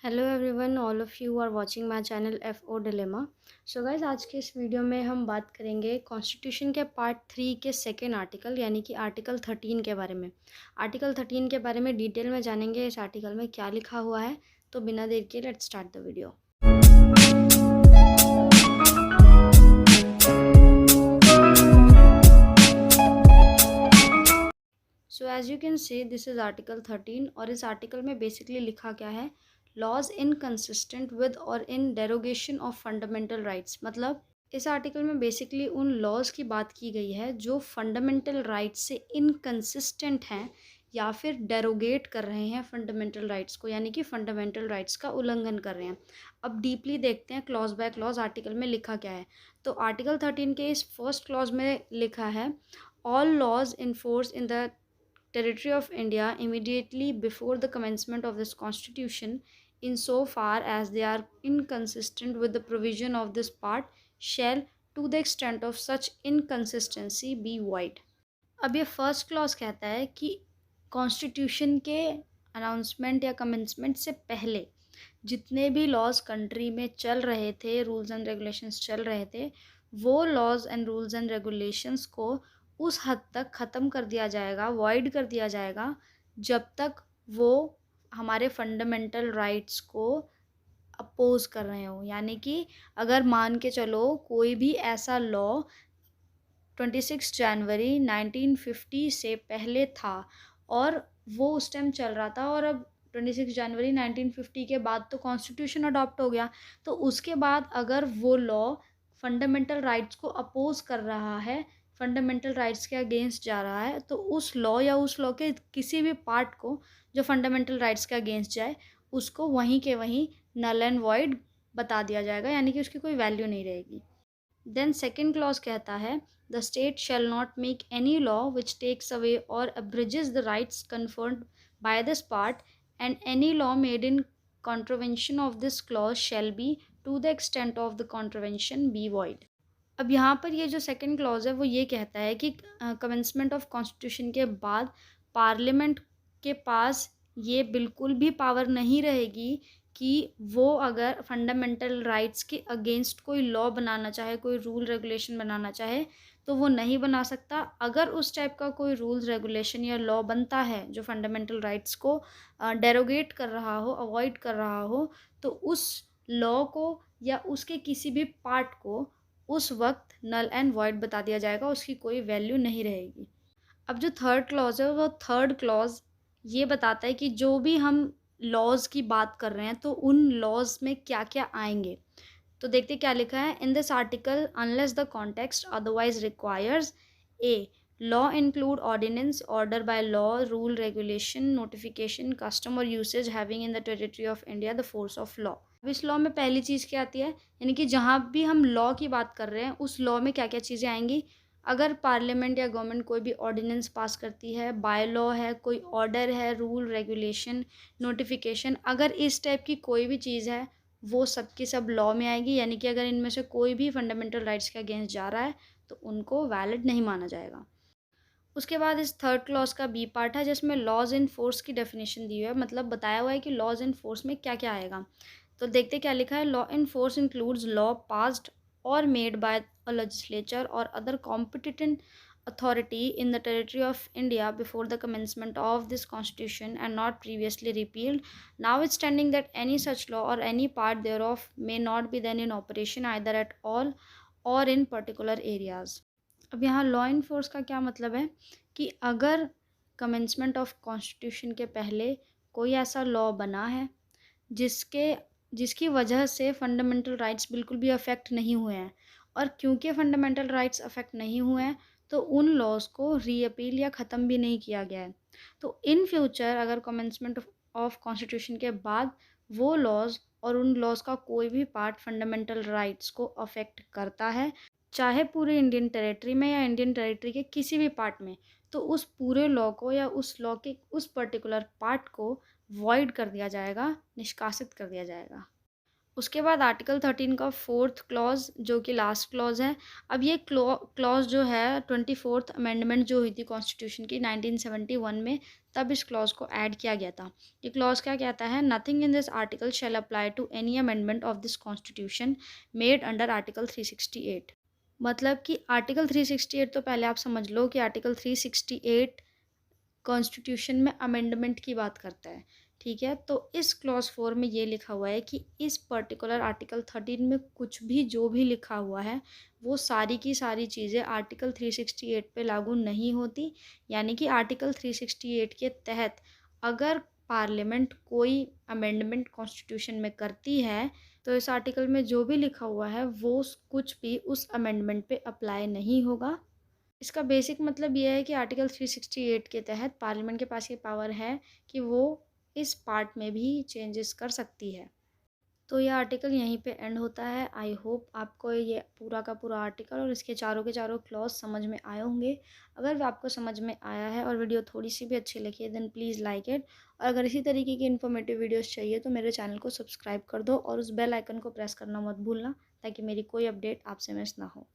Hello everyone, all of you are watching my channel FO dilemma. So guys, आज के इस video में हम बात करेंगे कॉन्स्टिट्यूशन के पार्ट 3 के सेकेंड आर्टिकल यानी कि आर्टिकल 13 के बारे में। आर्टिकल 13 के बारे में डिटेल में जानेंगे इस आर्टिकल में क्या लिखा हुआ है। तो बिना देर के let's start the video. So as you can see this is article 13 और इस आर्टिकल में बेसिकली लिखा क्या है, लॉज इनकंसिस्टेंट विद और इन डेरोगेशन ऑफ फंडामेंटल राइट्स। मतलब इस आर्टिकल में बेसिकली उन लॉज की बात की गई है जो फंडामेंटल राइट्स से इनकंसिस्टेंट हैं या फिर डेरोगेट कर रहे हैं फंडामेंटल राइट्स को, यानी कि फंडामेंटल राइट्स का उल्लंघन कर रहे हैं। अब डीपली देखते हैं क्लॉज बाय क्लॉज आर्टिकल में लिखा क्या है। तो आर्टिकल 13 के इस फर्स्ट क्लॉज में लिखा है, all laws in force in the territory of India immediately before the commencement of this constitution, insofar as they are inconsistent with the provision of this part, shall, to the extent of such inconsistency, be void। अब ये first clause कहता है कि constitution के announcement या commencement से पहले जितने भी लॉज कंट्री में चल रहे थे, रूल्स एंड रेगुलेशंस चल रहे थे, वो laws and rules and regulations को उस हद तक ख़त्म कर दिया जाएगा, वॉइड कर दिया जाएगा, जब तक वो हमारे फंडामेंटल राइट्स को अपोज कर रहे हो। यानी कि अगर मान के चलो कोई भी ऐसा लॉ 26 जनवरी 1950 से पहले था और वो उस टाइम चल रहा था, और अब 26 जनवरी 1950 के बाद तो कॉन्स्टिट्यूशन अडॉप्ट हो गया, तो उसके बाद अगर वो लॉ फंडामेंटल राइट्स को अपोज कर रहा है, फंडामेंटल राइट्स के अगेंस्ट जा रहा है, तो उस लॉ या उस लॉ के किसी भी पार्ट को जो फंडामेंटल राइट्स के अगेंस्ट जाए, उसको वहीं के वहीं नल एंड वॉइड बता दिया जाएगा, यानी कि उसकी कोई वैल्यू नहीं रहेगी। देन सेकेंड क्लॉज कहता है, the state shall not make any law which takes away और abridges the rights conferred by this part, and any law made in contravention of this clause shall be, to the extent of the contravention, be void. अब यहाँ पर ये जो second clause है वो ये कहता है कि कमेंसमेंट ऑफ कॉन्स्टिट्यूशन के बाद पार्लियामेंट के पास ये बिल्कुल भी पावर नहीं रहेगी कि वो अगर फंडामेंटल राइट्स के अगेंस्ट कोई लॉ बनाना चाहे, कोई रूल रेगुलेशन बनाना चाहे, तो वो नहीं बना सकता। अगर उस टाइप का कोई रूल्स रेगुलेशन या लॉ बनता है जो फंडामेंटल राइट्स को डेरोगेट कर रहा हो, अवॉइड कर रहा हो, तो उस लॉ को या उसके किसी भी पार्ट को उस वक्त नल एंड वॉइड बता दिया जाएगा, उसकी कोई वैल्यू नहीं रहेगी। अब जो थर्ड क्लॉज है वो थर्ड क्लॉज ये बताता है कि जो भी हम लॉज की बात कर रहे हैं तो उन लॉज में क्या क्या आएंगे। तो देखते क्या लिखा है, in this article unless the context otherwise requires, a law include ordinance, order by law, rule, regulation, notification, custom और usage having in the territory of India the force of law. अब इस लॉ में पहली चीज़ क्या आती है, यानी कि जहाँ भी हम लॉ की बात कर रहे हैं उस लॉ में क्या क्या चीज़ें आएंगी। अगर पार्लियामेंट या गवर्नमेंट कोई भी ऑर्डिनेंस पास करती है, बाय लॉ है, कोई ऑर्डर है, रूल, रेगुलेशन, नोटिफिकेशन, अगर इस टाइप की कोई भी चीज़ है वो सब की सब लॉ में आएगी। यानी कि अगर इनमें से कोई भी फंडामेंटल राइट्स के अगेंस्ट जा रहा है तो उनको वैलिड नहीं माना जाएगा। उसके बाद इस थर्ड क्लॉज का बी पार्ट है जिसमें लॉज इन फोर्स की डेफिनेशन दी हुई है, मतलब बताया हुआ है कि लॉज इन फोर्स में क्या क्या आएगा। तो देखते क्या लिखा है, law in force includes law passed और मेड बाय अ लेजिस्लेचर और other competent authority in the territory of India before the commencement of this constitution and not previously repealed, notwithstanding that any such law or any part thereof may not be then in operation either at all or in particular areas। अब यहाँ law in force का क्या मतलब है कि अगर commencement of constitution के पहले कोई ऐसा लॉ बना है जिसके जिसकी वजह से फंडामेंटल राइट्स बिल्कुल भी अफेक्ट नहीं हुए हैं, और क्योंकि फंडामेंटल राइट्स अफेक्ट नहीं हुए हैं तो उन लॉज को रीअपील या ख़त्म भी नहीं किया गया है, तो इन फ्यूचर अगर कमेंसमेंट ऑफ कॉन्स्टिट्यूशन के बाद वो लॉज और उन लॉज का कोई भी पार्ट फंडामेंटल राइट्स को अफेक्ट करता है, चाहे पूरे इंडियन टेरिटरी में या इंडियन टेरिटरी के किसी भी पार्ट में, तो उस पूरे लॉ को या उस लॉ के उस पर्टिकुलर पार्ट को वॉइड कर दिया जाएगा, निष्कासित कर दिया जाएगा। उसके बाद आर्टिकल 13 का 4th क्लॉज़ जो कि लास्ट क्लॉज़ है। अब ये क्लॉज़ जो है 24th अमेंडमेंट जो हुई थी कॉन्स्टिट्यूशन की 1971 में, तब इस क्लॉज़ को ऐड किया गया था। ये क्लॉज़ क्या कहता है? Nothing in this article shall apply to any amendment of this constitution made under article 368। मतलब कि आर्टिकल 368 तो पहले आप समझ लो कि आर्टिकल 368 कॉन्स्टिट्यूशन में अमेंडमेंट की बात करता है, ठीक है। तो इस क्लॉज 4 में ये लिखा हुआ है कि इस पर्टिकुलर आर्टिकल 13 में कुछ भी जो भी लिखा हुआ है वो सारी की सारी चीज़ें आर्टिकल 368 पे लागू नहीं होती। यानी कि आर्टिकल 368 के तहत अगर पार्लियामेंट कोई अमेंडमेंट कॉन्स्टिट्यूशन में करती है तो इस आर्टिकल में जो भी लिखा हुआ है वो कुछ भी उस अमेंडमेंट पे अप्लाई नहीं होगा। इसका बेसिक मतलब ये है कि आर्टिकल 368 के तहत पार्लियामेंट के पास ये पावर है कि वो इस पार्ट में भी चेंजेस कर सकती है। तो ये आर्टिकल यहीं पे एंड होता है। आई होप आपको ये पूरा का पूरा आर्टिकल और इसके चारों के चारों क्लॉज समझ में आए होंगे। अगर आपको समझ में आया है और वीडियो थोड़ी सी भी अच्छी लगी है देन प्लीज़ लाइक इट, और अगर इसी तरीके की इन्फॉर्मेटिव वीडियोस चाहिए तो मेरे चैनल को सब्सक्राइब कर दो और उस बेल आइकन को प्रेस करना मत भूलना ताकि मेरी कोई अपडेट आपसे मिस ना हो।